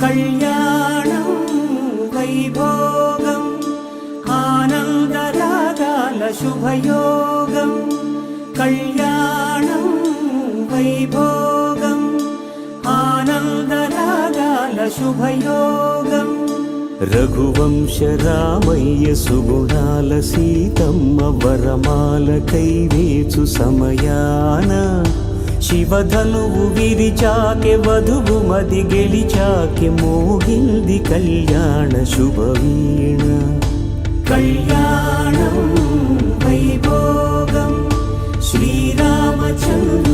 కళ్యాణం వైభోగం ఆనందరాగాల శుభయోగం కళ్యాణం వైభోగం ఆనందరాగాల శుభయోగం రఘువంశ రామయ్య సుగుణాల సీతమ్మ వరమాల కైవేచు సమయాన శివధనువు విరిచాకె వధువు మది గెలిచాకె మోగింది కళ్యాణ శుభవీణ కళ్యాణం వైభోగం శ్రీరామచంద్ర